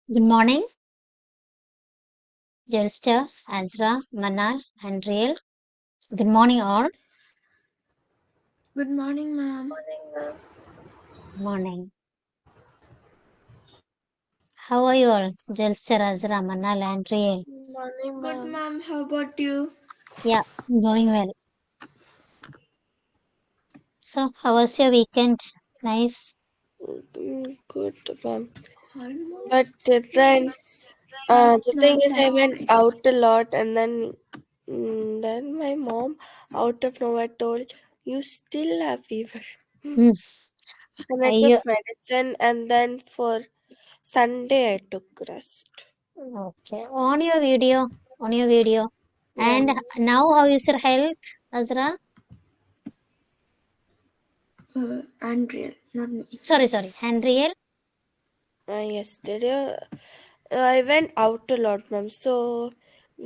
Good morning, Jelster, Azra, Manal, and Riel. Good morning, all. Good morning, ma'am. Morning. How are you all? Jelster, Azra, Manal, and Riel. Morning, Good, ma'am. ma'am. How about you? Yeah, going well. So, how was your weekend? Nice. Good, ma'am. But Almost then, nice, but the thing not is, that I went nice. out a lot, and then my mom, out of nowhere, told, "You still have fever," Hmm. and I I, took medicine, and then for Sunday I took rest. okay. On your video. Yeah, And ma'am. now, how is your health, Azra? Unreal, not me. Sorry. And Riel? Yesterday I went out a lot, ma'am. So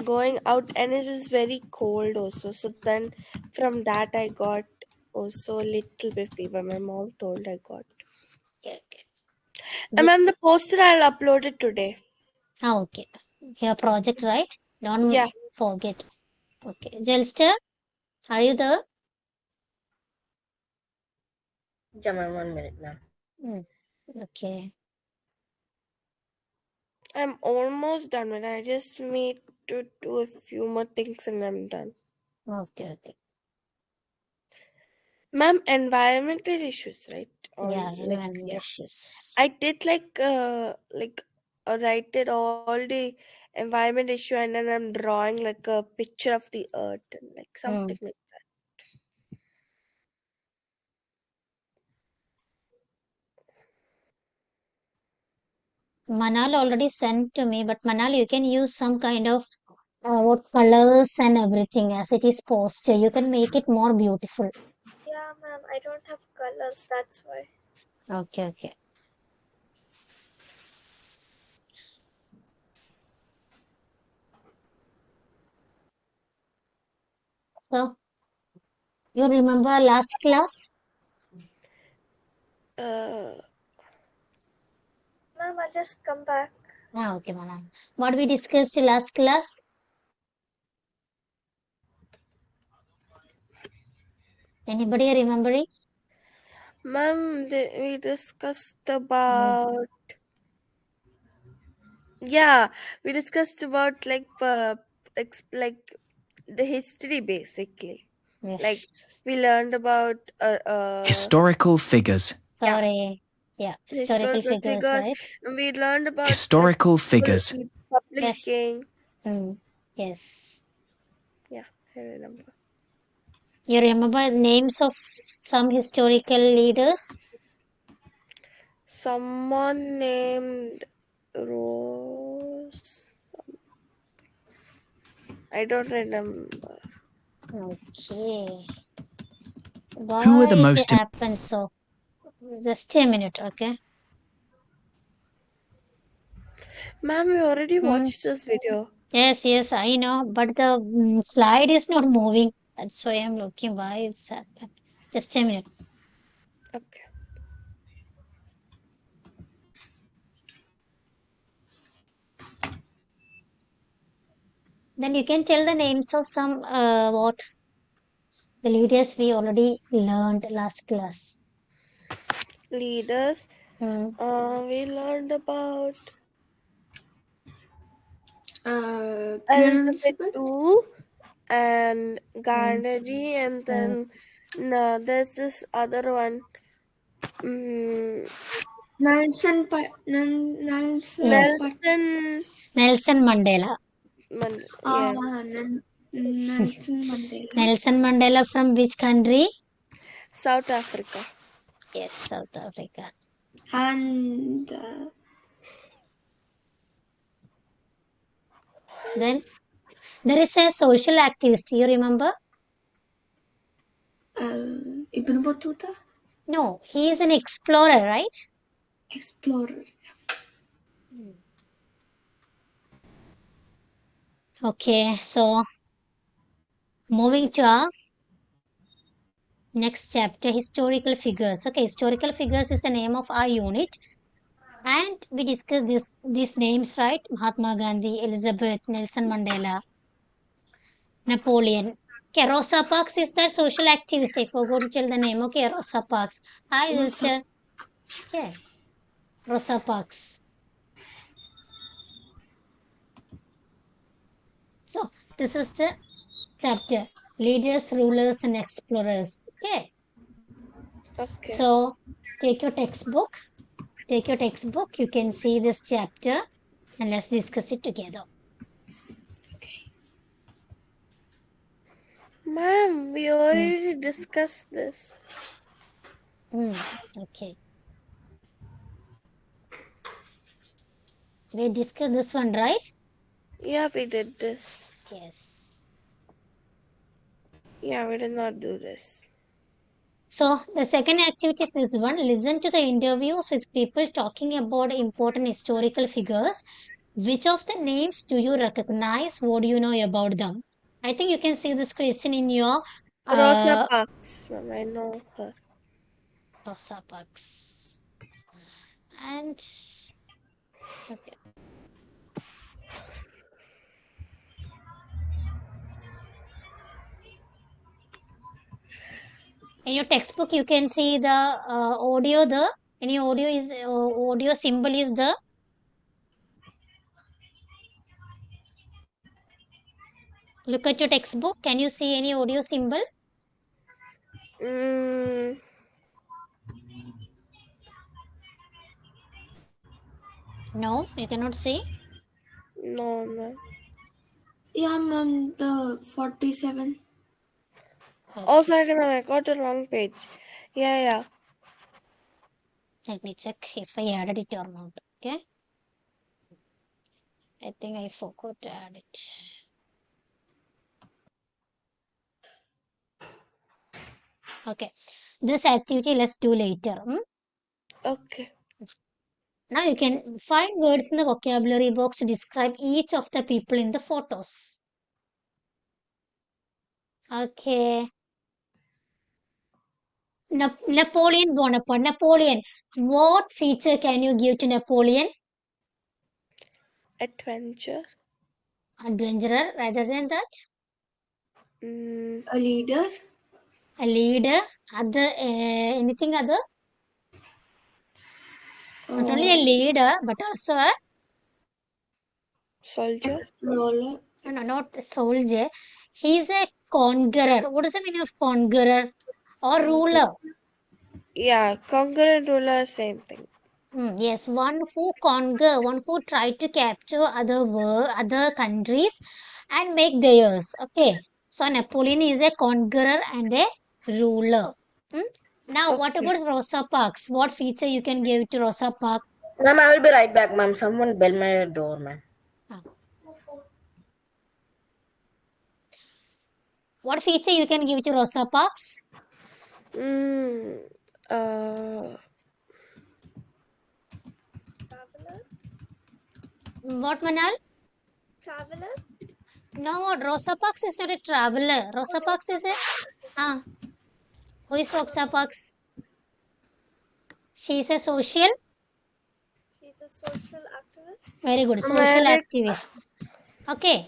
going out, and it was very cold also. So then from that I got also a little bit fever. My mom told I got. Okay. And ma'am, the poster I'll upload it today. Okay. Your project, right? Don't Yeah. forget. Okay. Jelster, are you there? Yeah, ma'am, 1 minute, ma'am. Hmm. Okay. I'm almost done with it. I just need to do a few more things and I'm done. Okay. Ma'am, environmental issues, right? All Yeah, like environment yeah. issues. I did write it all the environment issue, and then I'm drawing like a picture of the earth and like Hmm. something like that. Manal already sent to me, but Manal, you can use some kind of what colors and everything as it is posted. You can make it more beautiful. Yeah, ma'am. I don't have colors. That's why. Okay. So you remember last class? Uh, Ma'am, I'll just come back. Okay, Manal. What we discussed last class? Anybody remembering? Ma'am, we discussed Hmm. about yeah, we discussed about like the history basically. Yes. Like we learned about Historical figures. Yeah. Sorry. Yeah, historical historical figures, figures, right? and we learned about like Historical figures. Yes. publishing. Hmm. Yes. Yeah, I remember. You remember names of some historical leaders? Someone named Rose. I don't remember. Okay. Who are Why the it most happens so? Just a minute, okay? Ma'am, we already Hmm. watched this video. Yes, I know, but the slide is not moving. That's why I'm looking why it's happened. Just a minute. Okay. Then you can tell the names of some what the leaders we already learned last class. Leaders. Hmm. We learned about Queen Elizabeth. Elizabeth and Hmm. Gandhi, and Hmm. then no, there's this other one. Mm, Nelson Yes, Nelson. Nelson Mandela. Yeah, Nelson Mandela. Nelson Mandela from which country? South Africa. Yes, South Africa. And Then there is a social activist. You remember? Ibn Battuta, No, he is an explorer, right? explorer. Okay, so moving to our next chapter, historical figures. Okay, historical figures is the name of our unit, And we discussed these names, right? Mahatma Gandhi, Elizabeth, Nelson Mandela, Napoleon. Okay, Rosa Parks is that social activist. I forgot to tell the name. Okay, Rosa Parks. Hi, Wilson. Okay, Rosa Parks. So, this is the chapter. Leaders, rulers, and explorers. Okay. Okay. So, take your textbook. You can see this chapter and let's discuss it together. Ma'am, we already discussed this. Okay. We discussed this one, right? Yeah, we did this. Yes. Yeah, we did not do this. So the second activity is this one. Listen to the interviews with people talking about important historical figures. Which of the names do you recognize? What do you know about them? I think you can see this question in your Rosa Parks, ma'am, I know her. Rosa Parks. And okay. In your textbook, you can see the audio. Any audio symbol is the. Look at your textbook. Can you see any audio symbol? No, you cannot see. No, ma'am. Yeah, ma'am, the 47. Okay. Oh, sorry, ma'am, I got the wrong page. Yeah. Let me check if I added it or not. Okay. I think I forgot to add it. Okay. This activity let's do later. Okay. Now you can find words in the vocabulary box to describe each of the people in the photos. Okay. Napoleon Bonaparte. Napoleon. What feature can you give to Napoleon? Adventure. Adventurer. Rather than that, A leader. a leader. Other anything other? Not only a leader, but also a Soldier. Roller. no, not a soldier. He's a conqueror. What is the meaning of conqueror or ruler? Yeah, conqueror and ruler, same thing. Yes, one who conquer, one who try to capture other countries and make theirs. Okay, so Napoleon is a conqueror and a ruler. Now, what Okay. about Rosa Parks? What feature you can give to Rosa Parks? Ma'am, I will be right back, ma'am. Someone bell my door, ma'am. What feature you can give to Rosa Parks? Traveler. What, Manal? Traveler. No, Rosa Parks is not a traveler. Rosa Parks is a who is Rosa Parks? She is a social. She's a social activist. Very good, social activist. Okay,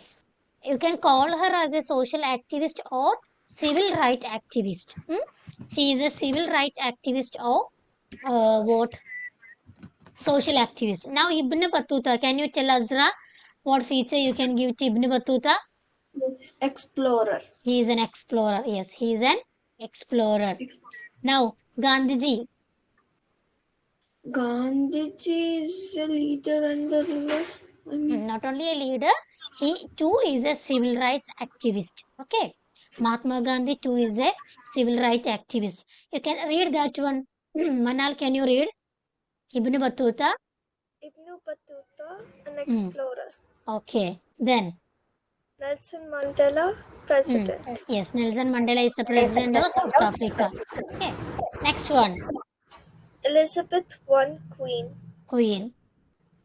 you can call her as a social activist or civil right activist. She is a civil right activist or what? Social activist. Now Ibn Battuta, can you tell Azra what feature you can give to Ibn Battuta? Yes, explorer. He is an explorer. Yes, he is an explorer. Now Gandhiji. Gandhiji is a leader and the ruler. I mean, Not only a leader, he too is a civil rights activist. Okay. Mahatma Gandhi too is a civil rights activist. You can read that one. Manal, can you read? Ibn Battuta. Ibn Battuta, an explorer. Okay. Then. Nelson Mandela, president. Yes, Nelson Mandela is the president of South Africa. Okay. Next one. Elizabeth I, queen. Queen.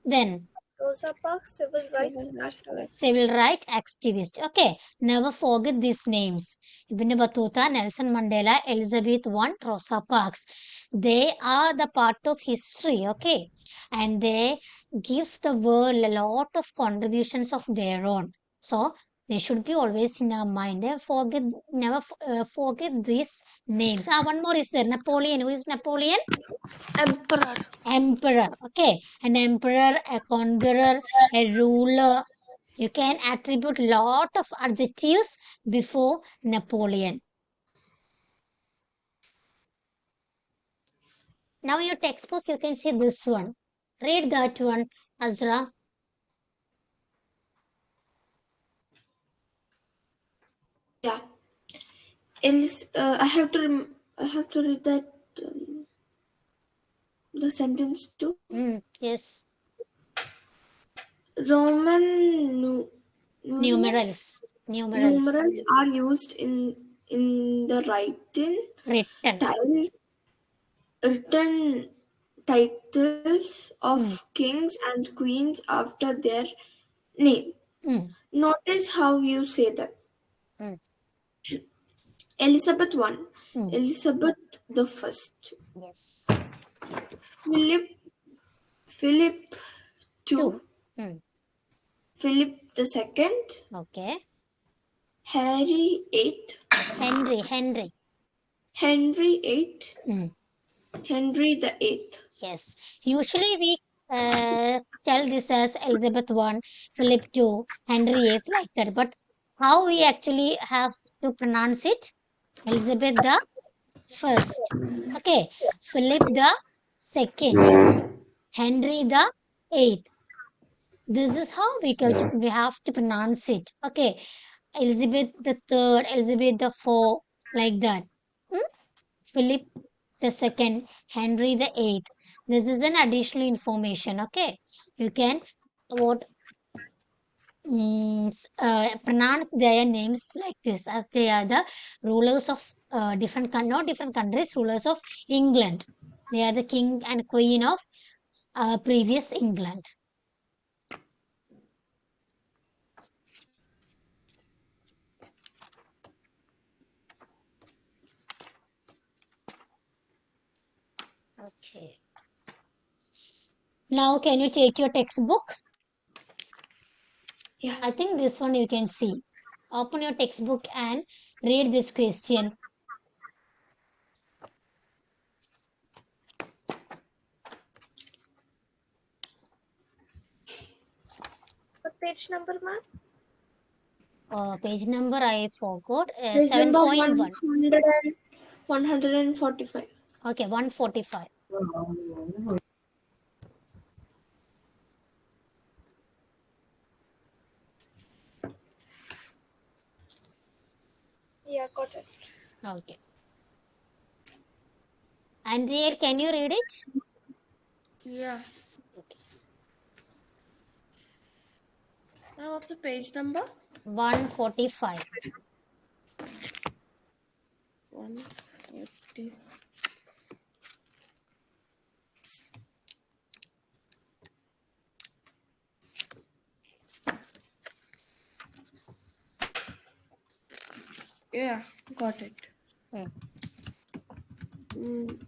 Then. Rosa Parks, civil rights activist. Civil rights activist. Okay. Never forget these names. Ibn Battuta, Nelson Mandela, Elizabeth I, Rosa Parks. They are the part of history, okay? And they give the world a lot of contributions of their own. So they should be always in our mind. Never forget these names. One more is there. Napoleon. Who is Napoleon? Emperor. Emperor. Okay, an emperor, a conqueror, a ruler. You can attribute lot of adjectives before Napoleon. Now your textbook, you can see this one. Read that one, Azra. Yeah. I have to read that the sentence too. Yes. Roman numerals Numerals. Numerals. numerals are used in the Written. written titles of Mm. kings and queens after their name. Mm. Notice how you say that. Mm. Elizabeth I, Mm. Elizabeth the First, Yes. Philip Philip Two. II, Mm. Philip the Second, Okay. Harry VIII, Henry. Henry VIII, Mm. Henry the Eighth. Yes. Usually we tell this as Elizabeth I, Philip II, Henry VIII, like that. But how we actually have to pronounce it? Elizabeth the First. Okay. Philip the Second. Henry the Eighth. This is how we have to pronounce it. Okay. Elizabeth the Third, Elizabeth the Fourth, like that. Hmm? Philip the Second, Henry the Eighth. This is an additional information. Okay. You can what pronounce their names like this, as they are the rulers of not different countries, rulers of England. They are the king and queen of previous England. Okay. Now, can you take your textbook? Yeah. I think this one you can see. Open your textbook and read this question. What page number, ma'am? Page number I forgot. Page number 7.1. 145. Okay, 145. Yeah, got it. Okay. Andrea, can you read it? Yeah. Okay. Now what's the page number? 145. 140. Yeah, got it. Hmm. Mm.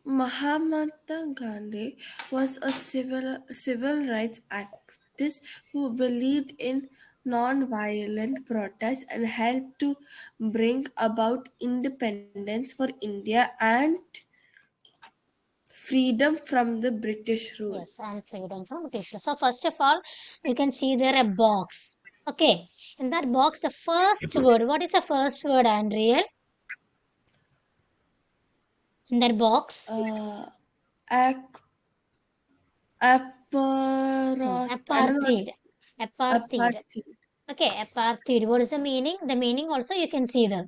Mahatma Gandhi was a civil rights activist who believed in non-violent protest and helped to bring about independence for India and freedom from the British rule. Yes, and freedom from British. So first of all, you can see there a box. Okay. In that box, the first word. What is the first word, Andrea? In that box? Ac- I don't know. Apartheid. Apartheid. Apartheid. Okay, apartheid. What is the meaning? The meaning also you can see there.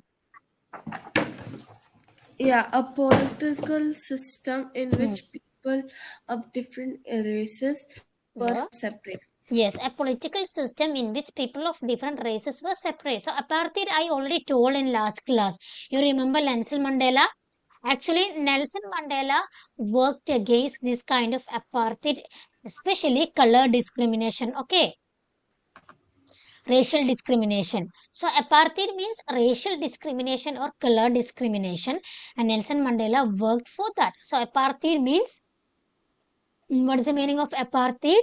Yeah, a political system in Hmm. which people of different races were Were? separate. Yes, a political system in which people of different races were separate. So apartheid, I already told in last class. You remember Nelson Mandela? Actually, Nelson Mandela worked against this kind of apartheid, especially color discrimination. Okay. racial discrimination. So apartheid means racial discrimination or color discrimination, and Nelson Mandela worked for that. So apartheid means, what is the meaning of apartheid?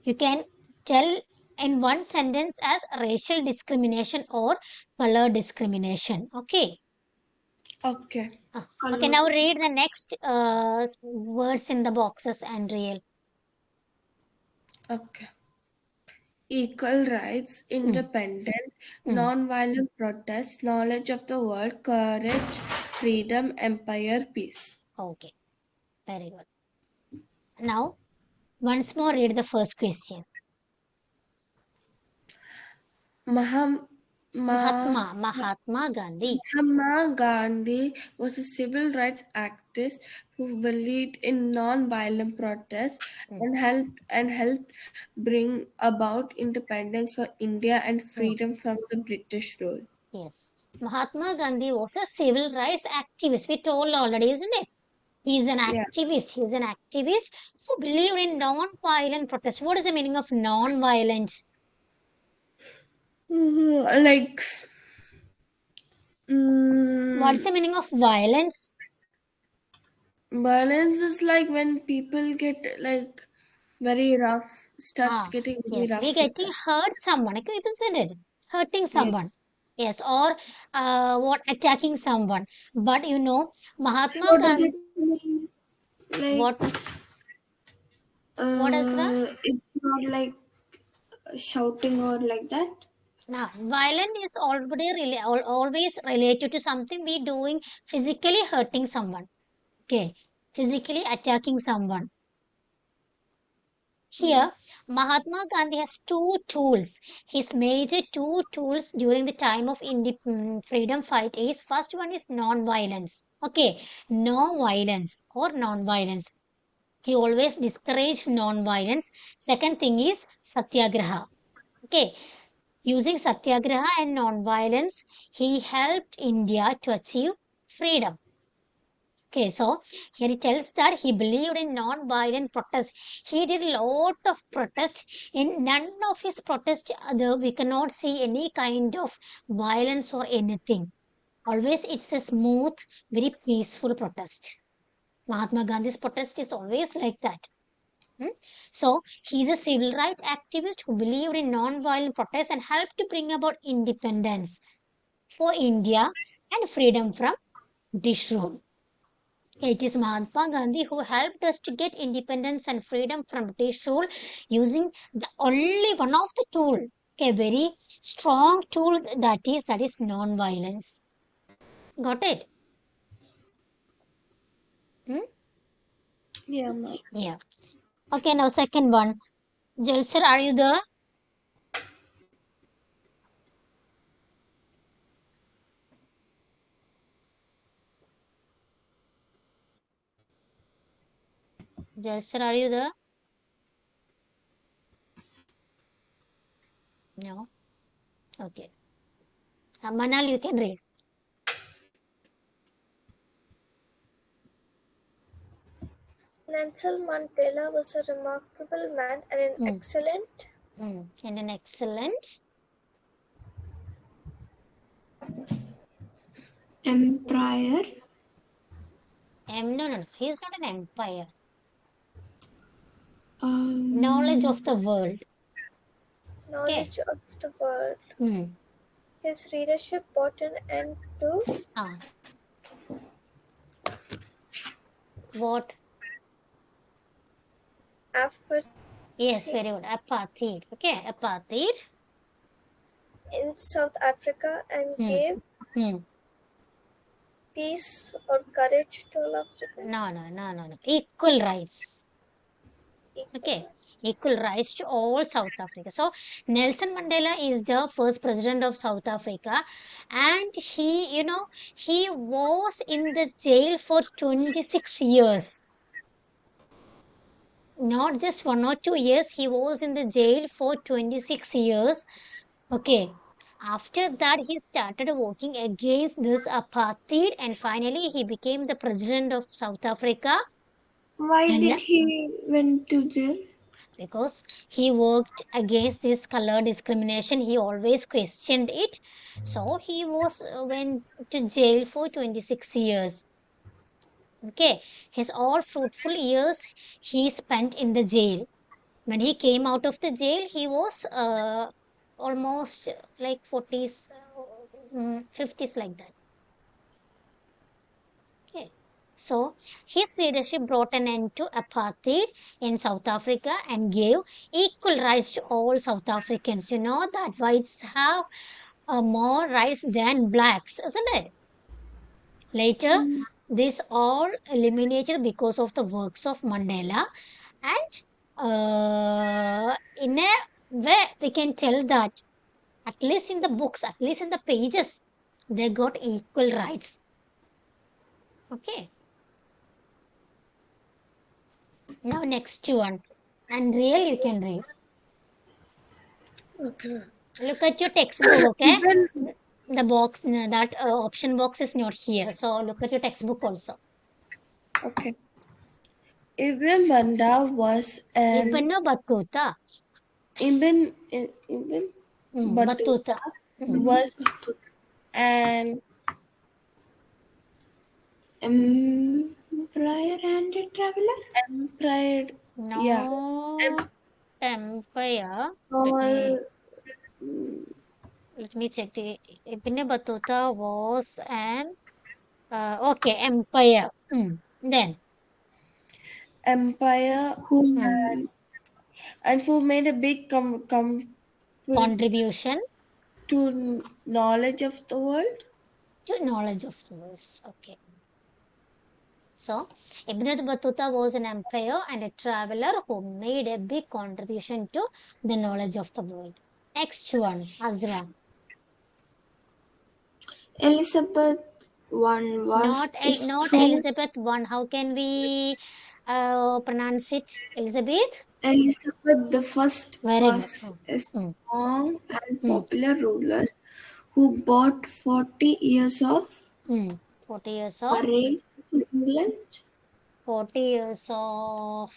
You can tell in one sentence as racial discrimination or color discrimination. Okay. Okay. Okay, now read the next words in the boxes, and real. Okay. Equal rights, independent, non-violent protest, knowledge of the world, courage, freedom, empire, peace. Okay, very good. Now, once more read the first question. Maham, Ma, Mahatma Gandhi. Mahatma Gandhi was a civil rights activist who believed in non-violent protest and helped bring about independence for India and freedom from the British rule. Yes. Mahatma Gandhi was a civil rights activist. We told already, isn't it? He is an Yeah. activist. He is an activist who believed in non-violent protest. What is the meaning of non-violent? Like, What's mm, the meaning of violence? violence is like when people get like very rough, starts getting very Yes, we rough with getting us. hurt someone, okay, isn't it? Hurting Yeah. someone. Yes, or what, attacking someone. But Mahatma So does Gandhi. it mean like What? What is that? it's not like shouting or like that? Now, violent is always related to something we doing, physically hurting someone. Okay, physically attacking someone. Yeah. Here, Mahatma Gandhi has two tools. His major two tools during the time of freedom fight is, first one is non-violence. Okay, no violence or non-violence. He always discouraged non-violence. Second thing is satyagraha. Okay, using satyagraha and non-violence, he helped India to achieve freedom. Okay, so here he tells that he believed in non-violent protest. He did a lot of protest. In none of his protest, we cannot see any kind of violence or anything. Always it's a smooth, very peaceful protest. Mahatma Gandhi's protest is always like that. So he's a civil rights activist who believed in non-violent protest and helped to bring about independence for India and freedom from British rule. It is Mahatma Gandhi who helped us to get independence and freedom from British rule using the only one of the tool, a very strong tool, that is non-violence. Got it? Hmm? Yeah, ma'am. Yeah. Okay, now second one. Jal sir, are you there? Jal sir, are you there? No. Okay. Manal, you can read. Nelson Mandela was a remarkable man and an excellent And an excellent empire. no, he's not an empire. Um, Knowledge of the world. Okay. knowledge of the world. Hmm. His leadership brought an end to Ah. What? apartheid Yes, very good. Apartheid. Okay, apartheid. in South Africa and gave Hmm. peace or courage to all Africans. No. Equal rights. Okay. Equal rights to all South Africa. So Nelson Mandela is the first president of South Africa, and he was in the jail for 26 years. Not just 1 or 2 years, he was in the jail for 26 years. Okay. After that, he started working against this apartheid, and finally he became the president of South Africa. Why And did he went to jail? because he worked against this color discrimination. He always questioned it. So he was went to jail for 26 years. Okay, his all fruitful years he spent in the jail. When he came out of the jail, he was almost like 40s, 50s, like that. Okay. So his leadership brought an end to apartheid in South Africa and gave equal rights to all South Africans. You know that whites have more rights than blacks, isn't it? Later, this all eliminated because of the works of Mandela, and in a way we can tell that at least in the books, at least in the pages, they got equal rights. Okay. Now next one. And real you can read. Okay. Look at your textbook, okay? Even The box, that option box is not here. So look at your textbook also. okay. Ibn Banda was an Ibn Battuta. Ibn Battuta. Battuta was an empire and a traveler. Empire, yeah. No empire. Let me Empire, let me check the Ibn Battuta was an okay, empire. Then empire who hmm, and who made a big contribution to knowledge of the world. to knowledge of the world. Okay. So, Ibn Battuta was an empire and a traveler who made a big contribution to the knowledge of the world. Next one, Azra. Elizabeth I was is Not true. Elizabeth one. How can we pronounce it? Elizabeth? Elizabeth the First Very good. was a Hmm. strong and Hmm. popular ruler who brought 40 years of Hmm. 40 years of courage to England. 40 years of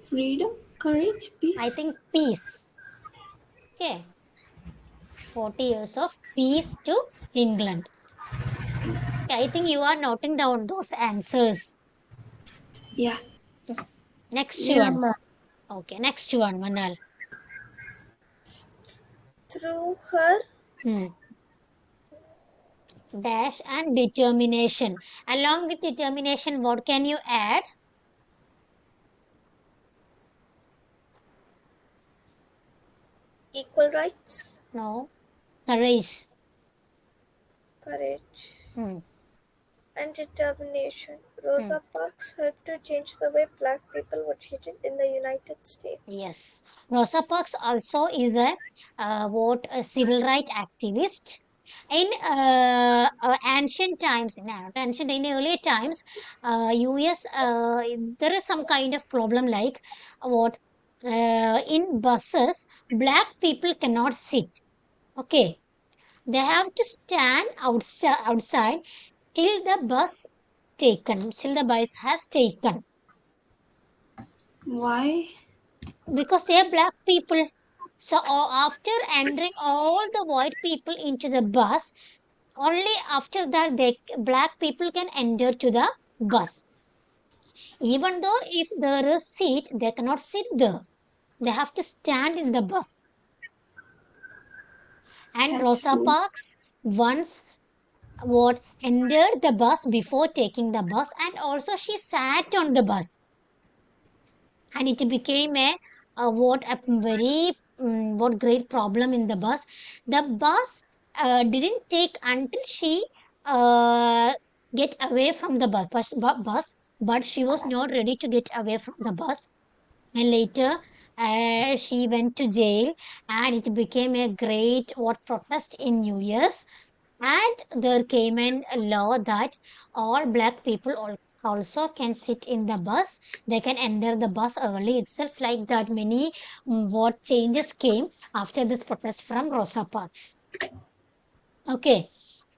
Freedom, courage, I peace. think peace. Okay. 40 years of peace to England. Okay, I think you are noting down those answers. Yeah. Next Yeah, one. ma'am. Okay, next one, Manal. Through her Hmm. Dash and determination. Along with determination, what can you add? equal rights, No. Courage. courage, Hmm. and determination, Hmm. Rosa Parks helped to change the way black people were treated in the United States. Yes. Rosa Parks also is a civil right activist. In ancient times, in earlier times, US, there is some kind of problem like what in buses, black people cannot sit. Okay, they have to stand outside till the till the bus has taken, Why? because they are black people. So after entering all the white people into the bus, only after that they black people can enter to the bus. Even though if there is seat, they cannot sit there. They have to stand in the bus. And That's Rosa rude. Parks once what entered the bus before taking the bus, and also she sat on the bus, and it became a very what great problem in the bus. The bus didn't take until she uh, get away from the bus, but she was not ready to get away from the bus, and later she went to jail, and it became a great what protest in New Year's, and there came in a law that all black people also can sit in the bus. They can enter the bus early itself. Like that, many what changes came after this protest from Rosa Parks. Okay,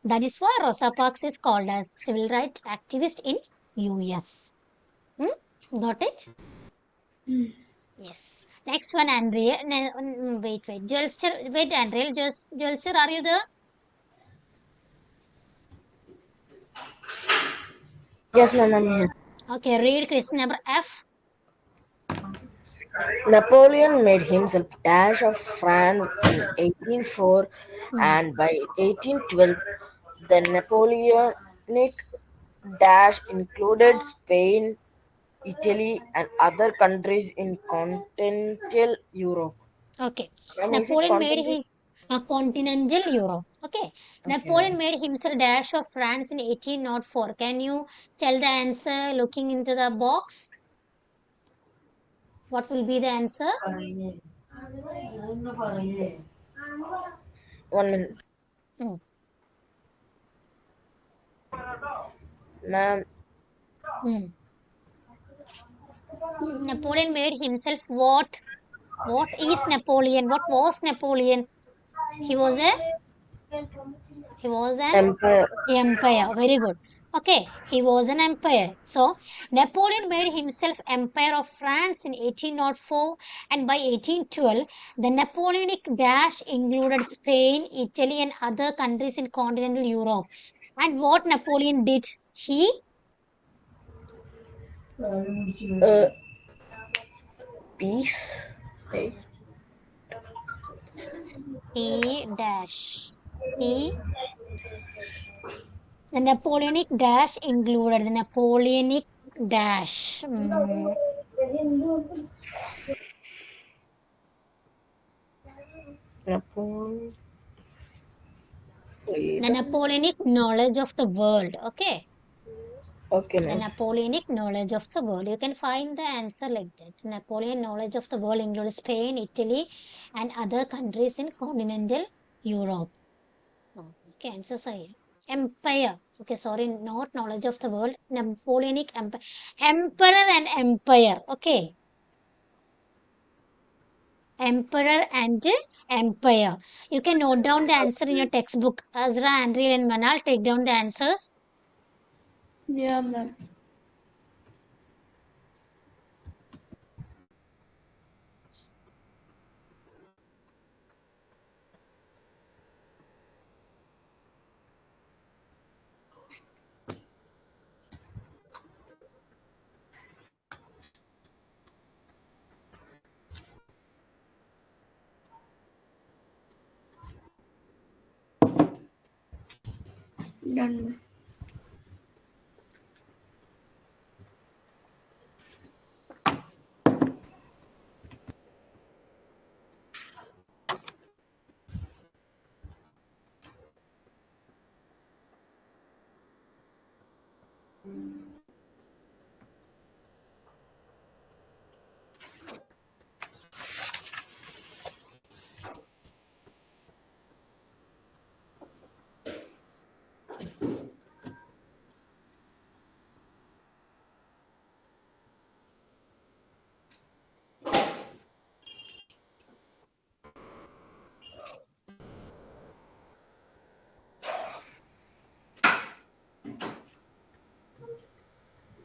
that is why Rosa Parks is called as civil rights activist in US. Got it? Yes. Next one, Andrea. Wait. Jolster, wait, Andrea. Jolster, are you there? Yes, ma'am, I'm here. Okay, read question number F. Napoleon made himself Dash of France in 1804, Hmm. and by 1812, the Napoleonic Dash included Spain, Italy, and other countries in continental Europe. Okay. Ma'am, is it Napoleon made continental? him a continental Europe. Okay. Okay, Napoleon ma'am. made himself dash of France in 1804. Can you tell the answer looking into the box? What will be the answer? 1 minute. Hmm. Ma'am, Hmm. Napoleon made himself what? What is Napoleon? What was Napoleon? He was a he was an Empire. empire. Very good. Okay, he was an empire. So Napoleon made himself Empire of France in 1804, and by 1812, the Napoleonic dash included Spain, Italy, and other countries in continental Europe. And what Napoleon did? Uh, Peace. Right? He dash. He The Napoleonic dash included the Napoleonic dash. Napoleon. The Napoleonic knowledge of the world. Okay. Okay, The ma'am. Napoleonic knowledge of the world. You can find the answer like that. Napoleon knowledge of the world includes Spain, Italy, and other countries in continental Europe. Okay, answers are here. Empire. Okay, sorry, not knowledge of the world. Napoleonic empire. Emperor and empire. Okay. Emperor and empire. You can note down the answer in your textbook. Azra, Andriel, and Manal, take down the answers. Yeah, ma'am. Done, ma'am.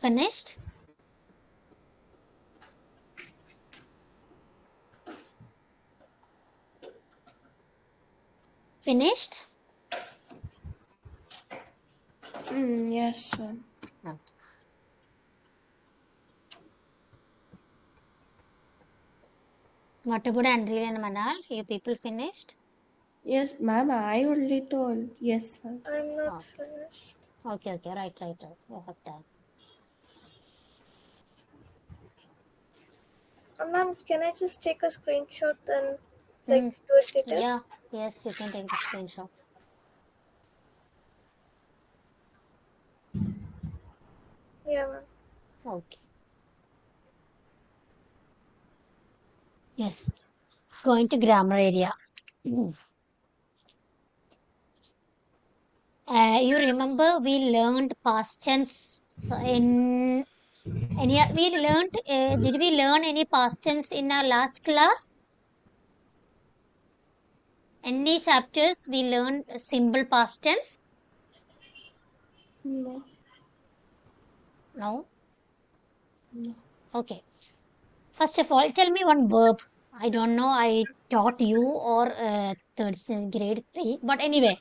Finished? Finished? Yes, sir. Okay. What about Andriel and Manal? You people finished? Yes, ma'am, I only told. Yes, ma'am. I'm not Okay. finished. Okay. Right. You have done. Ma'am, can I just take a screenshot and Hmm. do it later? Yeah. Yes, you can take the screenshot. Yeah, ma'am. Okay. Yes. Going to grammar area. You remember we learned past tense in any we learned did we learn any past tense in our last class? Any chapters we learned simple past tense? No. No? Okay. First of all, tell me one verb. I don't know, I taught you or grade 3, but anyway,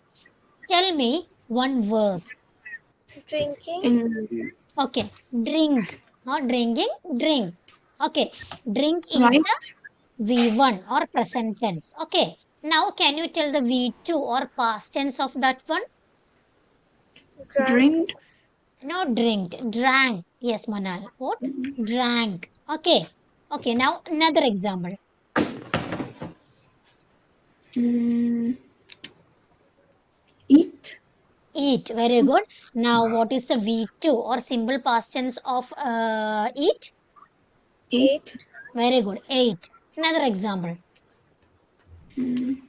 tell me one verb. Drinking. In Okay, drink, not drinking, drink. Okay, drink is Right. the V1 or present tense. Okay, now can you tell the V2 or past tense of that one? Drank. drink. No, drinked, drank. Yes, Manal. What? Drank. Okay, okay, now another example. Mm, Eat. Eat, very good. Now, what is the V2 or simple past tense of eat? Ate. Very good, ate. Another example. Mm,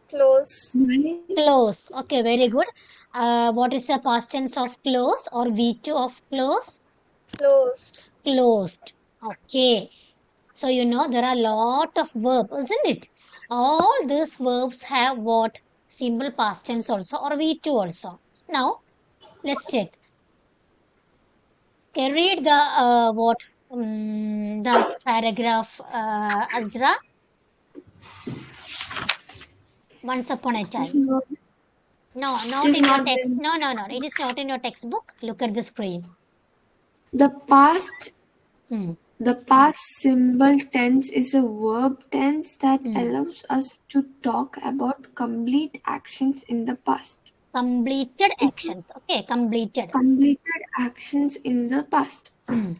Close. Right. Close. Okay, very good. What is the past tense of close or V2 of close? Closed. Closed. Okay. So, you know, there are a lot of verbs, isn't it? All these verbs have what? Simple past tense also or V2 also. Now, let's check. Okay, read the what that paragraph, Azra. Once upon a It's time. not, No, it not is in your not text. in No, no, no. It is not in your textbook. Look at the screen. the past. Hmm. The past simple tense is a verb tense that Hmm. allows us to talk about complete actions in the past. Completed It is actions. Okay, completed. completed actions in the past. Hmm.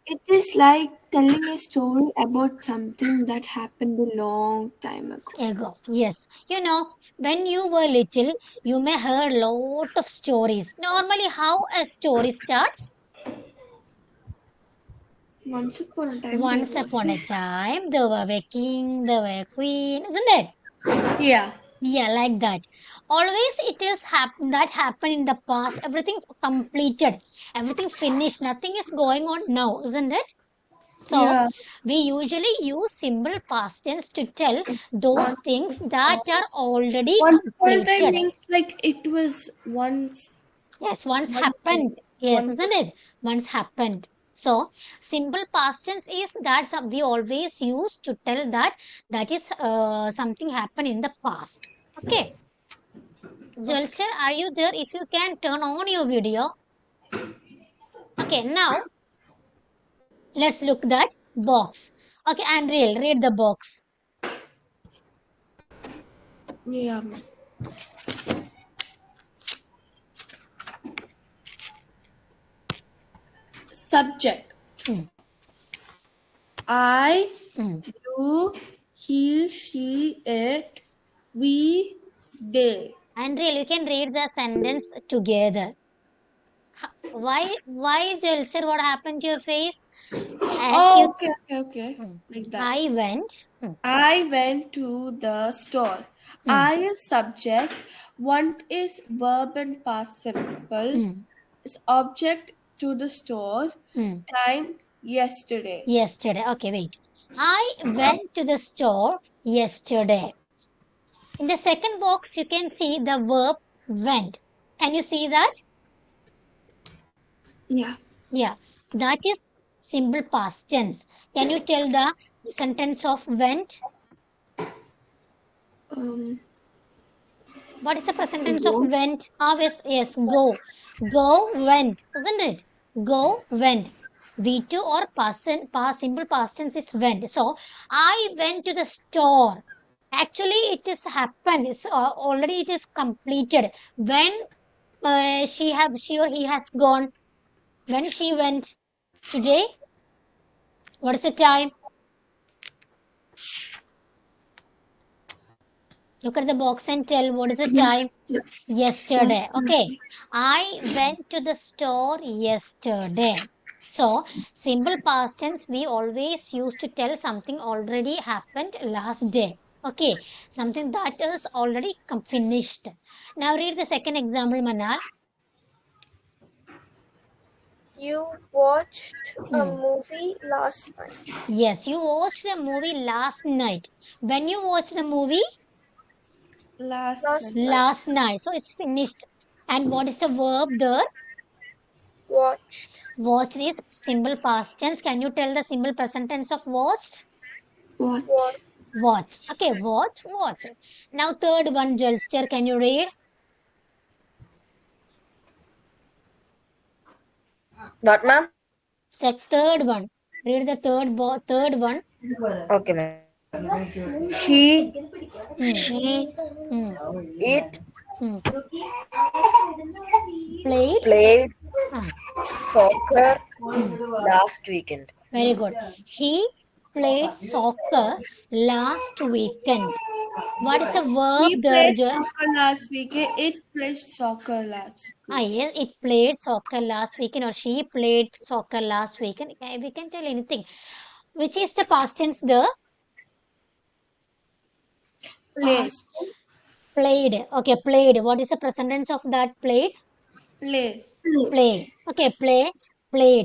It is like telling a story about something that happened a long time ago. Ego. Yes. You know, when you were little, you may heard lot of stories. Normally, how a story starts? Once upon a time, there Once was upon a a time, there were a king, there were a queen, isn't it? yeah, Yeah, like that. Always it is that happened in the past. Everything completed, everything finished. Nothing is going on now, isn't it? So yeah. we usually use simple past tense to tell those Once things that upon are already once upon a time completed. means like it was once Yes, once once happened. Yes, once. isn't it? Once happened. So simple past tense is that we always use to tell that that is something happened in the past. Okay. Okay. Joelster, are you there? If you can turn on your video. Okay, now let's look that box. Okay, Andriel, read the box. Yeah. Subject. Hmm. I, Hmm. you, he, she, it, we, they. Andriel, you can read the sentence together. Why, Joelster, what happened to your face? And you, Oh, okay, okay, okay. hmm. Like that. I went. Hmm. I went to the store. Hmm. I is subject. Want is verb and past simple. Hmm. Is object to the store. Hmm. Time yesterday. Yesterday. Okay, wait. I went to the store yesterday. In the second box, you can see the verb went. Can you see that? Yeah. Yeah, that is simple past tense. Can you tell the sentence of went? Um. What is the present tense of Go. went? Yes, yes, go. Go, went, isn't it? Go, went. V2 or past simple past tense is went. So, I went to the store. Actually, it is happened. It's already it is completed. When she or he has gone. When she went today. What is the time? Look at the box and tell what is the Yes. time. Yesterday. Okay. Yesterday. I went to the store yesterday. So, simple past tense we always use to tell something already happened last day. Okay. Something that is already finished. Now read the second example, Manal. You watched a Hmm. movie last night. Yes, you watched a movie last night. When you watched the movie? Last Last night. night. Last night. So, it's finished. And what is the verb there? Watched. Watched is simple past tense. Can you tell the simple present tense of watched? Watch. Watch. Okay, watch. Now third one, Jelster, can you read? What, ma'am? Third one. Read the third one. Okay, ma'am. He, Hmm. she, Hmm. it Hmm. Played. played Ah. soccer Hmm. last weekend. Very good. He played soccer last weekend. What is the verb He there? played soccer last week. It played soccer last Ah, week. yes, it played soccer last weekend, or she played soccer last weekend. We can tell anything. Which is the past tense there? Played. Played. Okay, played. What is the present tense of that played? Play. Play. Okay, played.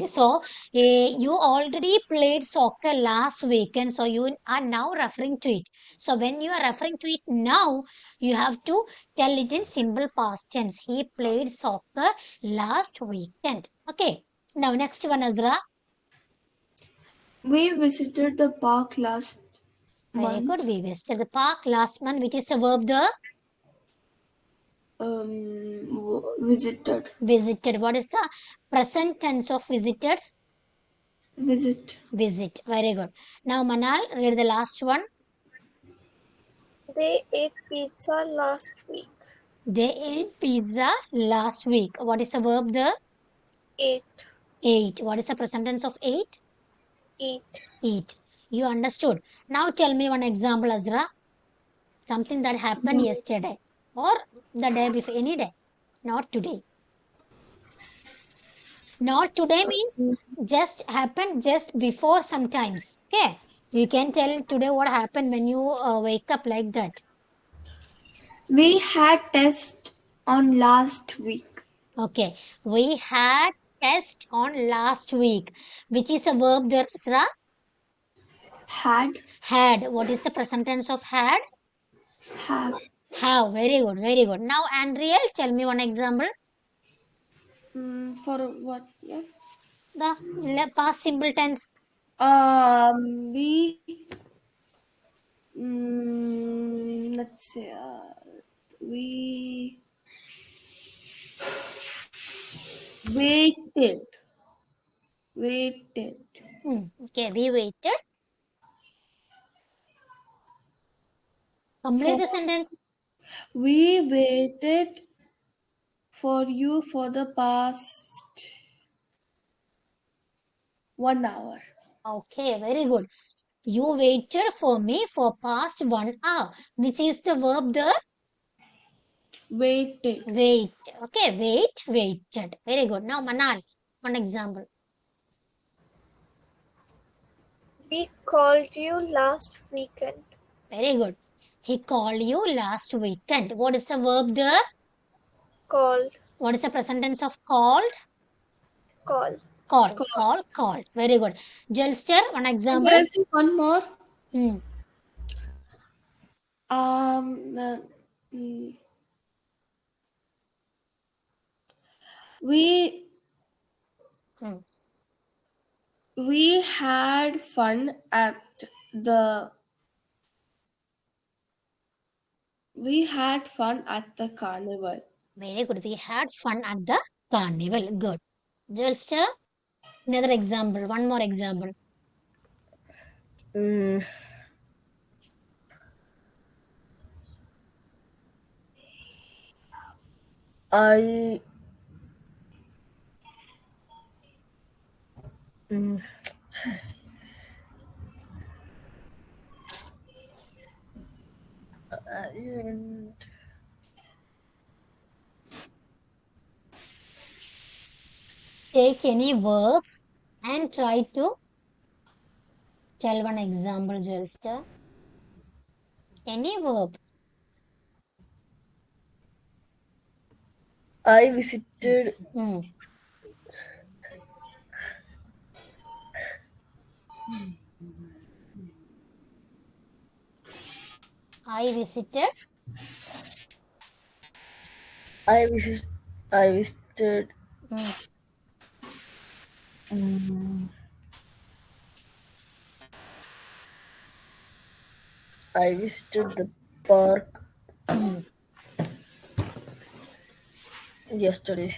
So, you already played soccer last weekend, so you are now referring to it. So, when you are referring to it now, you have to tell it in simple past tense. He played soccer last weekend. Okay. Now, next one, Azra. We visited the park last Very good. month. We visited the park last month, which is the verb there. Visited. Visited. What is the present tense of visited? Visit. Visit. Very good. Now, Manal, read the last one. They ate pizza last week. They ate pizza last week. What is the verb there? Ate. Ate. What is the present tense of ate? Eat. Eat. You understood. Now tell me one example, Azra. Something that happened yesterday or the day before, any day. Not today. Not today means just happened just before sometimes. Okay. You can tell today what happened when you wake up like that. We had test on last week. Okay. We had test on last week. Which is a verb there, Azra? Had. Had. What is the present tense of had? Have. Have. Very good. Very good. Now, Andrea, tell me one example. For what? Yeah. The past simple tense. We. Let's say. We waited. Waited. Okay, we waited. Complete For the sentence. we waited for you for the past 1 hour. Okay, very good. You waited for me for past 1 hour. Which is the verb there? Waited. Wait. Okay, waited. Very good. Now, Manal, one example. We called you last weekend. Very good. He called you last weekend. What is the verb there? Called. What is the present tense of called? Call. Called. Very good. Jelster, one example. Can I say one more? Hmm. Uh, mm, we Hmm. we had fun at the carnival. Very good. We had fun at the carnival. Good. Jelster, another example. One more example. Mm, I mm, and Take any verb and try to tell one example, Jelster. Any verb. I visited Hmm. I visited. I visit I visited Hmm. Mm, I visited the park Hmm. yesterday.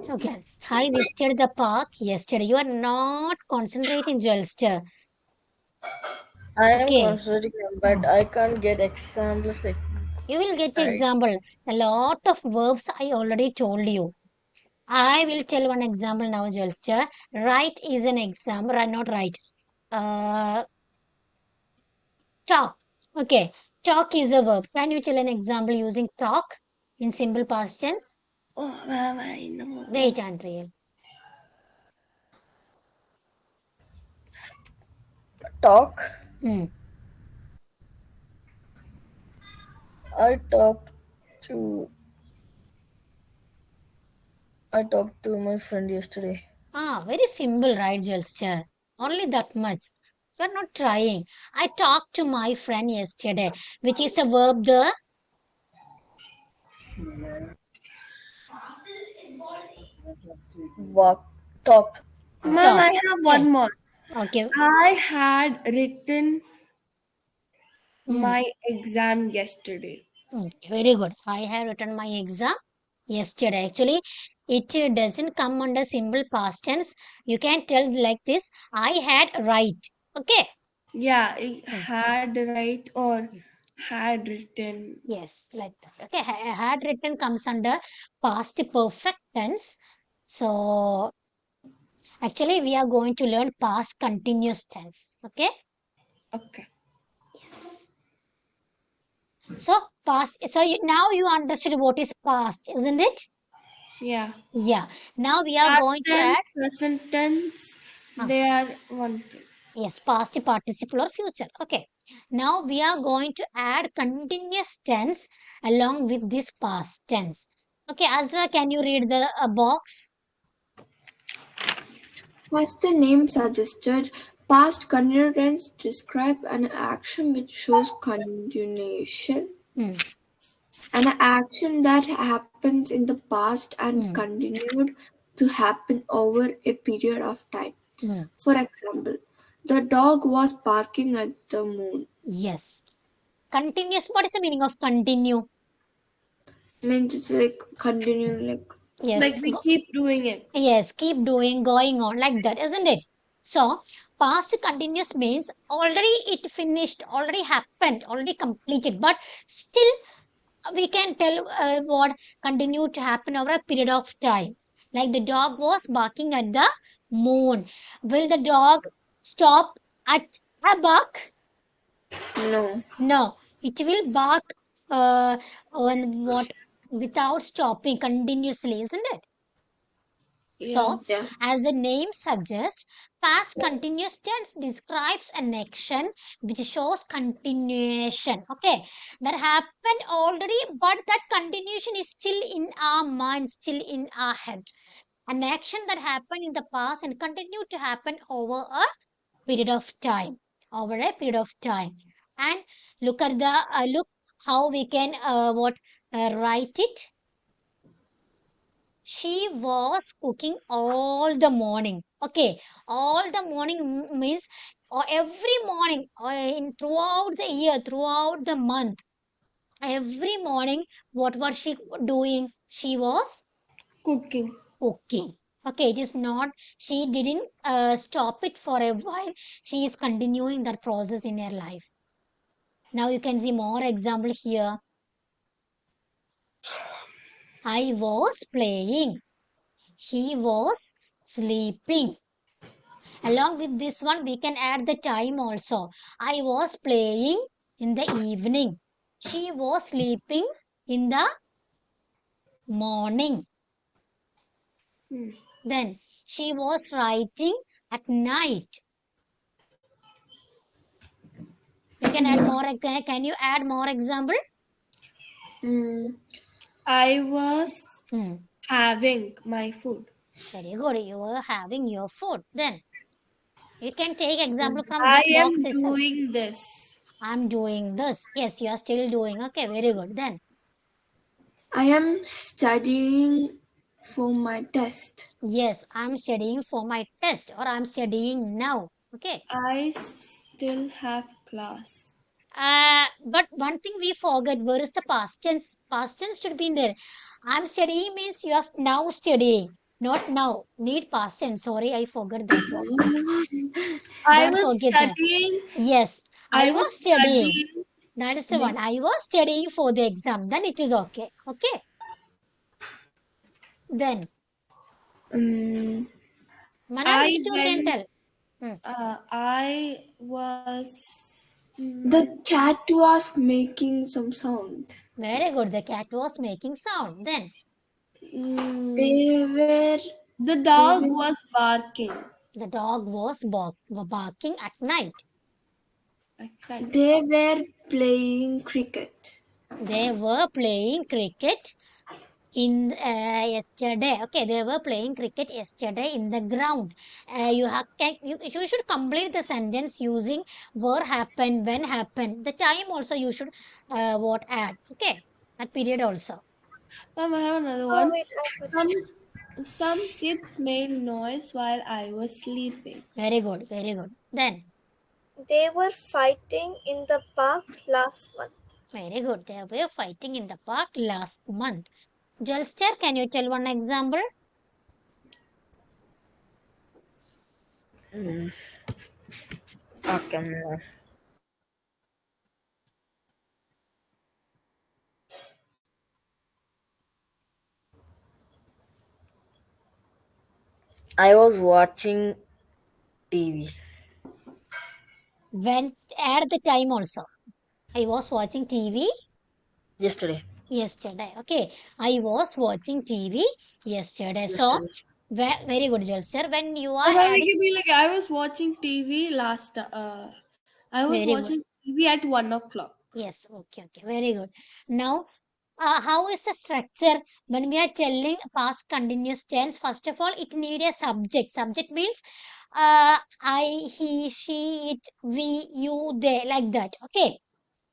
So again, I visited the park yesterday. You are not concentrating, Jalster. I am Okay. concentrating, but I can't get examples like You will get I. example. A lot of verbs I already told you. I will tell one example now, Jalster. Write is an example. Not right. Uh, talk. Okay. Talk is a verb. Can you tell an example using talk in simple past tense? Oh, ma'am, I know. Wait, Andrea. Talk. Hmm. I talked to I talked to my friend yesterday. Very simple, right, Jalster? Only that much. You are not trying. I talked to my friend yesterday, which is a verb the Walk. Talked. Ma'am, I talked. have Yes. one more. Okay. I had written Hmm. my exam yesterday. Very good. I have written my exam yesterday. Actually, it doesn't come under simple past tense. You can tell like this. I had right. Okay. Yeah, I Hmm. had right or had written. Yes, like that. Okay. Had written comes under past perfect tense. So actually, we are going to learn past continuous tense. Okay. Okay. Yes. So past. So now you understood what is past, isn't it? Yeah. Yeah. Now we are Past going to tense, add. present tense, uh, they are one thing. Yes, past participle or future. Okay. Now we are going to add continuous tense along with this past tense. Okay, Azra, can you read the box? As the name suggested, past continuous describe an action which shows continuation. Hmm. An action that happens in the past and Hmm. continued to happen over a period of time. Hmm. For example, the dog was barking at the moon. Yes. Continuous. What is the meaning of continue? Means it's like continue, like Yes. we keep doing it. Yes. Keep doing, going on like that, isn't it? So, past continuous means already it finished, already happened, already completed, but still we can tell what continued to happen over a period of time. Like the dog was barking at the moon. Will the dog stop at a bark? No. No, it will bark on what without stopping continuously, isn't it? Yeah. So, as the name suggests, past continuous tense describes an action which shows continuation. Okay, that happened already, but that continuation is still in our mind, still in our head. An action that happened in the past and continue to happen over a period of time. Over a period of time, and look at the look how we can what write it. She was cooking all the morning. Okay, all the morning means every morning in throughout the year, throughout the month, every morning. What was she doing? She was Cooking. cooking. Okay, it is not. She didn't stop it for a while. She is continuing that process in her life. Now you can see more example here. I was playing. He was sleeping. Along with this one, we can add the time also. I was playing in the evening. She was sleeping in the morning. Hmm. Then she was writing at night. You can add more. Can you add more example? Hmm. I was Hmm. having my food. Very good. You were having your food. Then you can take example from I this am box itself. doing this. I'm doing this. Yes, you are still doing. Okay, very good. Then I am studying for my test. Yes, I'm studying for my test or I'm studying now. Okay. I still have class. But one thing we forget, where is the past tense? Past tense should be in there. I'm studying means you are now studying, not now. Need past tense. Sorry, I forgot that one. I Don't was forget that. studying. Yes, I I was was studying. studying. That is the one. Yes. I was studying for the exam. Then it is okay. Okay. Then, Um, Manal, I you too can went. tell. Hmm. I was. the cat was making some sound. Very good. The cat was making sound. Then, Mm, They were the they dog were was barking. the dog was barking at night. Right. they were playing cricket. They were playing cricket in yesterday. Okay, they were playing cricket yesterday in the ground. You should complete the sentence using where happened, when happened. The time also you should what add. Okay, that period also. Mom, I have another Oh, one. wait, I have Some some kids made noise while I was sleeping. Very good, very good. Then, They were fighting in the park last month. very good. They were fighting in the park last month. Jalster, can you tell one example? Mm, okay. I was watching TV When add the time also. I was watching TV yesterday. yesterday. Okay, I was watching TV yesterday. So, Yesterday. very good, Jalster. When you Or are maybe it adding, could be like I was watching TV last. I was very good. watching TV at 1 o'clock. Yes, okay, okay, very good. Now, how is the structure when we are telling past continuous tense? First of all, it need a subject. Subject means I, he, she, it, we, you, they, like that. Okay.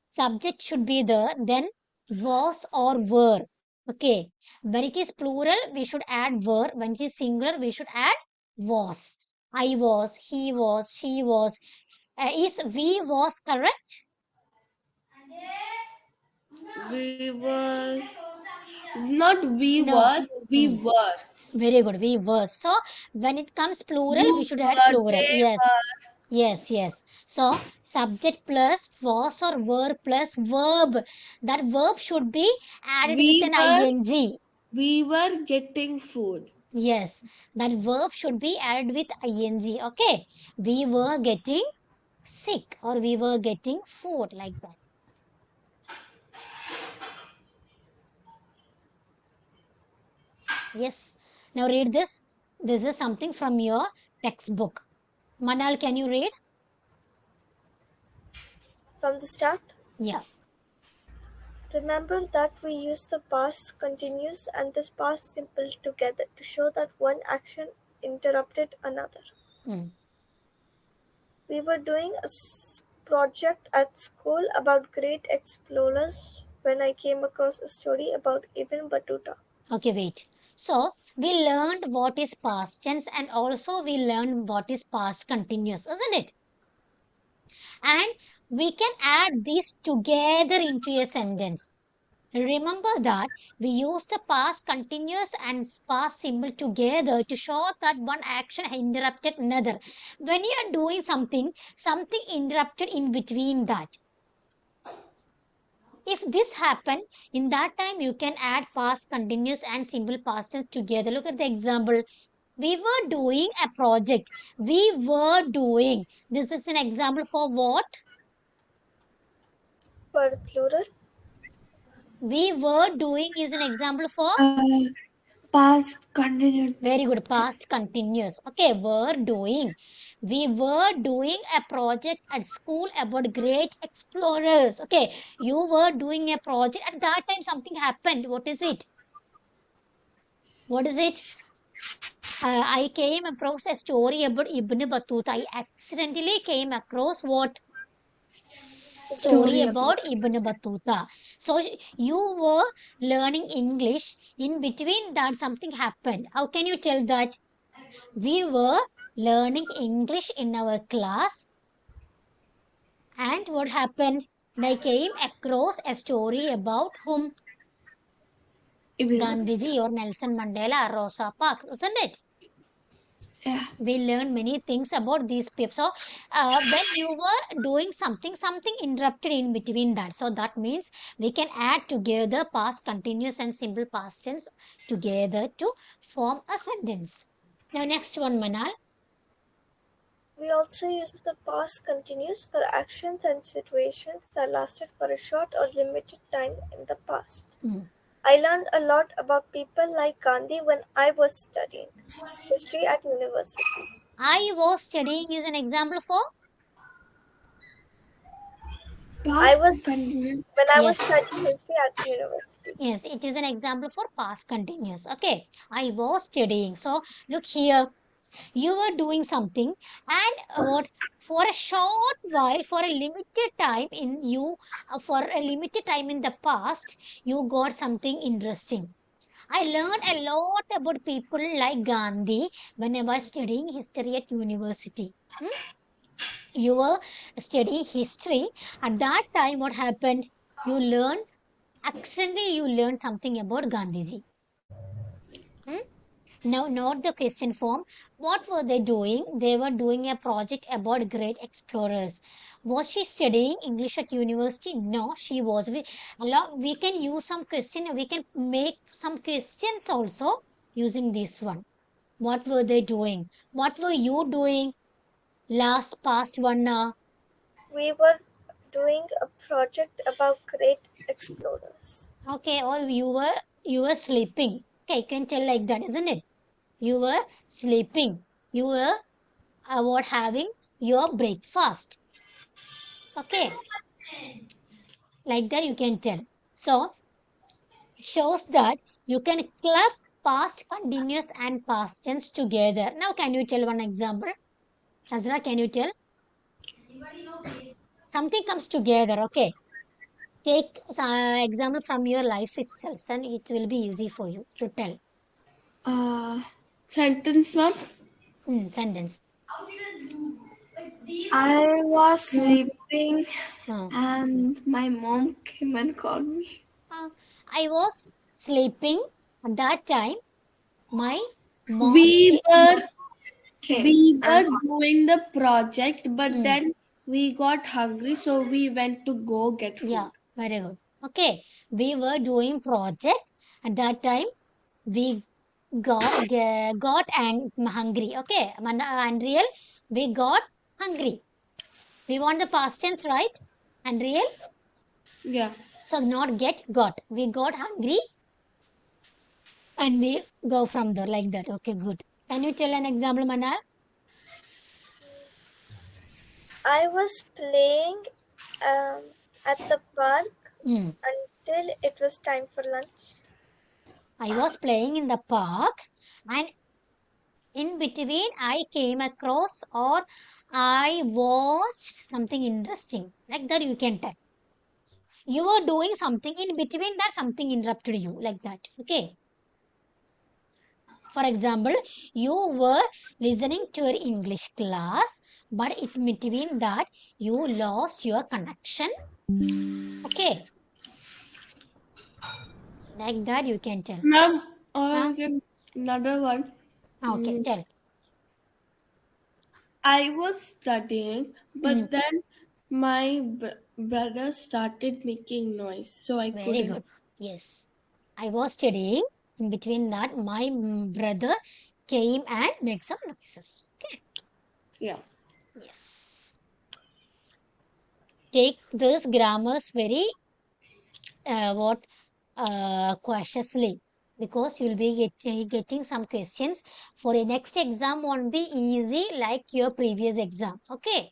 Subject should be there, then was or were. Okay. When it is plural, we should add were. When it is singular, we should add was. I was, he was, she was. Is we was correct? We were not. We No. was. We Hmm. were. Very good. We were. So when it comes plural, we You should add were. plural. They Yes. were. Yes, yes. So subject plus was or were plus verb. That verb should be added with We an were. ing. We were getting food. Yes, that verb should be added with ing. Okay. We were getting sick or we were getting food like that. Yes. Now read this. This is something from your textbook. Manal, can you read? From the start, Yeah. remember that we use the past continuous and this past simple together to show that one action interrupted another. Hmm. We were doing a project at school about great explorers when I came across a story about Ibn Battuta. Okay, wait. So we learned what is past tense and also we learned what is past continuous, isn't it? And we can add these together into a sentence. Remember that we use the past continuous and past symbol together to show that one action interrupted another. When you are doing something, something interrupted in between that. If this happened, in that time you can add past continuous and simple past tense together. Look at the example. We were doing a project. We were doing. This is an example for what? For plural, We were doing is an example for Past continued. very good past continuous. Okay, were doing. We were doing a project at school about great explorers. Okay, you were doing a project at that time something happened. What is it? What is it? I came across a story about Ibn Battuta. I accidentally came across what? Story about Ibn Battuta. So you were learning English. In between that, something happened. How can you tell that? We were learning English in our class, and what happened? I came across a story about whom? Ibn Battuta. Gandhiji or Nelson Mandela or Rosa Parks, isn't it? Yeah. We learned many things about these people. So when you were doing something, something interrupted in between that. So that means we can add together past continuous and simple past tense together to form a sentence. Now next one, Manal. We also use the past continuous for actions and situations that lasted for a short or limited time in the past. Hmm. I learned a lot about people like Gandhi when I was studying history at university. I was studying is an example for? I Past was continuous. when I was Yes. studying history at university. Yes, it is an example for past continuous. Okay. I was studying. So look here. You were doing something, and what, for a short while, for a limited time in you, for a limited time in the past, you got something interesting. I learned a lot about people like Gandhi when I was studying history at university. Hmm? You were studying history at that time. What happened? You learned, accidentally you learned something about Gandhiji. Hmm? Now, note the question form. What were they doing? They were doing a project about great explorers. Was she studying English at university? No, she was. We can use some question. We can make some questions also using this one. What were they doing? What were you doing last past 1 hour? We were doing a project about great explorers. Okay, or you were sleeping. Okay, you can tell like that, isn't it? You were sleeping. You were what, having your breakfast. Okay, like that you can tell. So it shows that you can club past continuous and past tense together. Now can you tell one example? Azra, can you tell? Something comes together. Okay, take example from your life itself, and it will be easy for you to tell. Uh, Sentence, ma'am. Sentence. I was sleeping Uh, and my mom came and called me. uh, I was sleeping at that time. My mom We came. were Came we and were called. doing the project, but Mm, then we got hungry, so we went to go get yeah, food. very good. Okay, we were doing project at that time. We got hungry. Okay, and real, we got hungry. We want the past tense, right? And real, Yeah. so not get, got. We got hungry and we go from there like that. Okay, good. Can you tell an example, Manal? I was playing at the park Mm. until it was time for lunch. I was playing in the park, and in between I came across or I watched something interesting. Like that you can tell. You were doing something, in between that something interrupted you, like that. Okay. For example, you were listening to your English class, but in between that you lost your connection. Okay. Like that you can tell. Ma'am, or Huh? we can another one. Okay, Mm, tell. I was studying, Mm, but then my brother started making noise, so I very couldn't. good. Yes. I was studying. In between that, my brother came and make some noises. Okay. Yeah. Yes. Take this grammars very what cautiously, because you'll be getting some questions for a next exam won't be easy like your previous exam. Okay.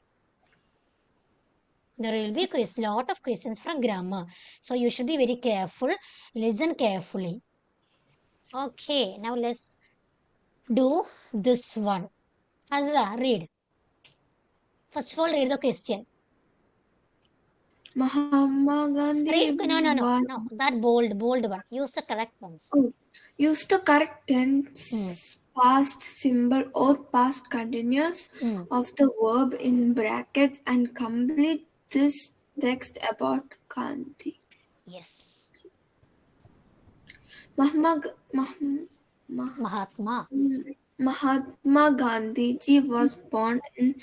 There will be lot of questions from grammar. So you should be very careful. Listen carefully. Okay. Now let's do this one. Azra, read. First of all, read the question. Mahatma Gandhi No, no, no, was no. That bold one. Use the correct ones. oh, use the correct Hmm. tense, past simple or past continuous Hmm. of the verb in brackets and complete this text about Gandhi. Yes. Mahatma, Mah- Mah- Mahatma. Mahatma Gandhi ji was born in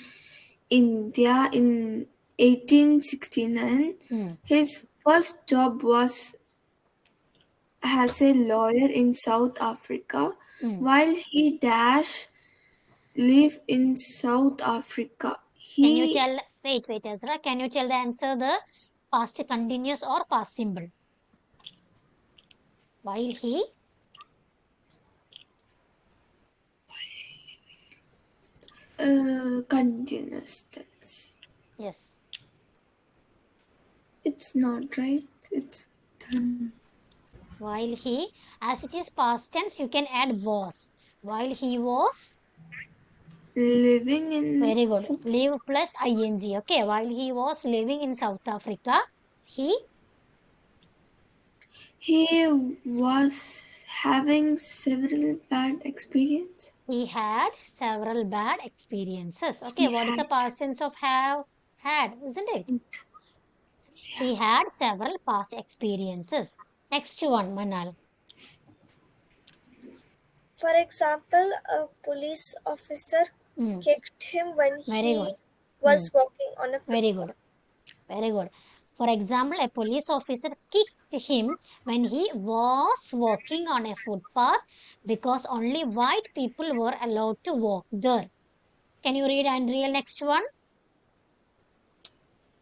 India in 1869. Hmm. His first job was as a lawyer in South Africa. Hmm. While he lived in South Africa, Can you he tell? Wait, Ezra. Can you tell the answer? The past continuous or past simple? While he. continuous tense. Yes. It's not right. It's done. While he, as it is past tense, you can add was. While he was, Living in very good. South. Live plus ing. Okay. While he was living in South Africa, he He was having several bad experiences. he had several bad experiences. Okay. He What is had the past tense of have? Had, isn't it? He had several past experiences. Next one, Manal. For example, a police officer Hmm. kicked him when Very he good. Hmm. was walking on a Very footpath. good. Very good. For example, a police officer kicked him when he was walking on a footpath because only white people were allowed to walk there. Can you read and real next one?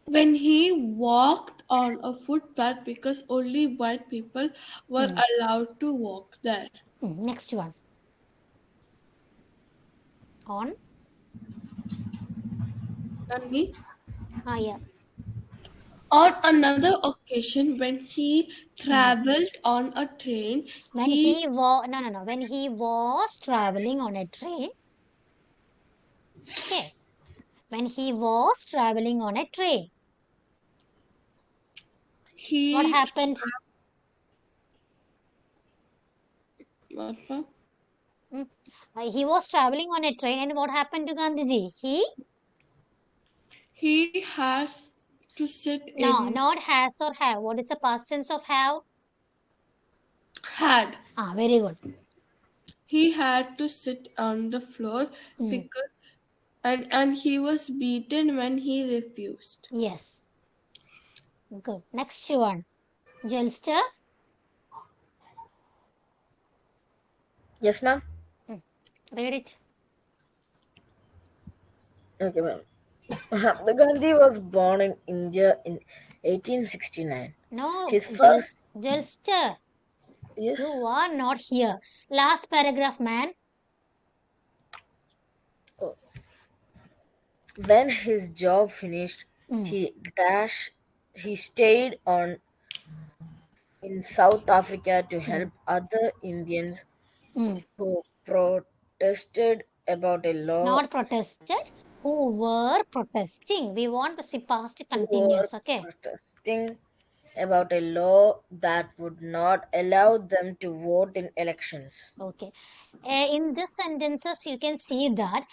When he walked on a footpath because only white people were Hmm. allowed to walk there. Next one. On. And me? Yeah. On another occasion, when he Hmm. traveled on a train, When he he was no. When he was traveling on a train. Okay. When he was traveling on a train. What he happened? uh, Hmm. He was traveling on a train, and what happened to Gandhiji? he has to sit No, in not has or have. What is the past tense of have? had. Very good. He had to sit on the floor Hmm. because and he was beaten when he refused. Yes. Good. Next one. Jelster. Yes, ma'am. Hmm. Read it. Okay, ma'am. Mahatma Gandhi was born in India in 1869. No, His first, Jelster. You yes, are not here. Last paragraph, man. oh, when his job finished, Hmm. he dash he stayed on in South Africa to Hmm. help other Indians Hmm. who protested about a law Not protested. Who were protesting? We want to see past who were continuous. Okay. protesting about a law that would not allow them to vote in elections. Okay. In this sentences, you can see that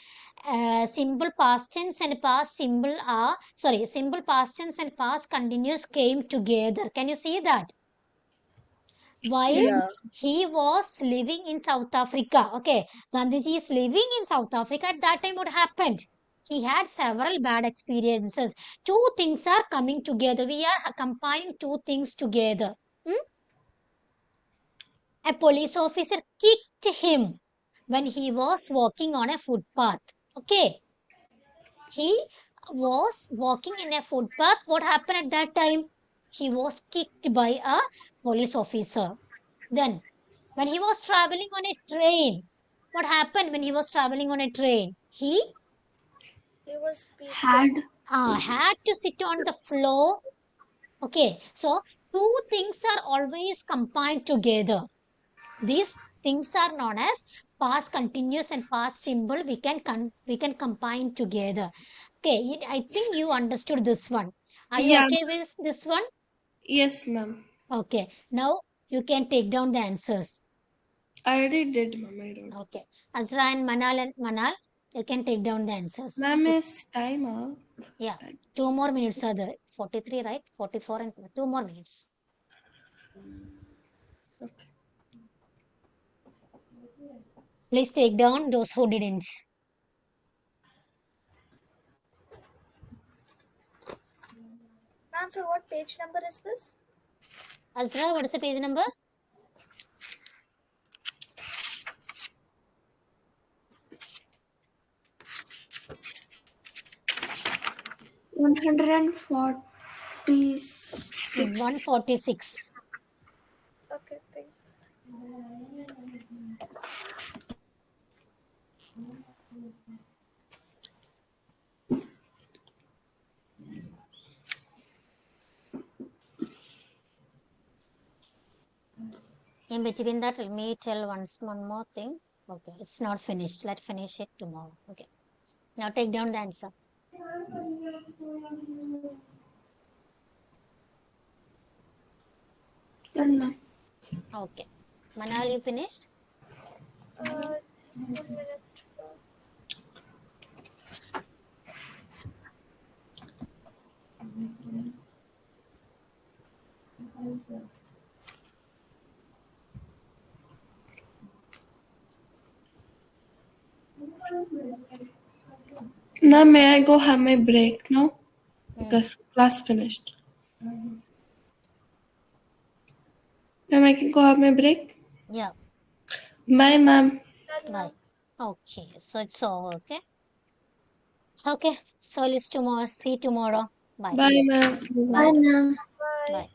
simple past tense and past simple are simple past tense and past continuous came together. Can you see that? While Yes. Yeah, he was living in South Africa, okay, Gandhiji is living in South Africa at that time. What happened? He had several bad experiences. Two things are coming together. We are combining two things together. Hmm? A police officer kicked him when he was walking on a footpath. Okay, he was walking in a footpath. What happened at that time? He was kicked by a police officer. Then, when he was traveling on a train, what happened when he was traveling on a train? He He was beaten. Had had to sit on the floor. Okay, so two things are always combined together. These things are known as past continuous and past simple. We can combine together. Okay, I think you understood this one. Are you Yeah. okay with this one? Yes, ma'am. Okay. Now you can take down the answers. I already did, ma'am. I wrote. Okay. Azra and Manal, you can take down the answers. Ma'am, is time up? Yeah. 2 more minutes are there. 43, right? 44 and 2 more minutes. Okay. Please take down those who didn't. Ma'am, for what page number is this? Azra, what is the page number? 146. 146. Okay, thanks. In between that, let me tell one more thing. Okay, it's not finished. Let's finish it tomorrow. Okay. Now take down the answer. Done, ma'am. Okay. Manal, you finished? 1 minute. Now, may I go have my break now? Hmm. Because class finished. Ma'am, I can go have my break? Yeah. Bye, ma'am. Done, Bye. ma'am. Okay. So it's over. Okay. Okay. So let's tomorrow. See you tomorrow. Bye. Bye, ma'am. Bye. Bye, ma'am. Bye. Bye.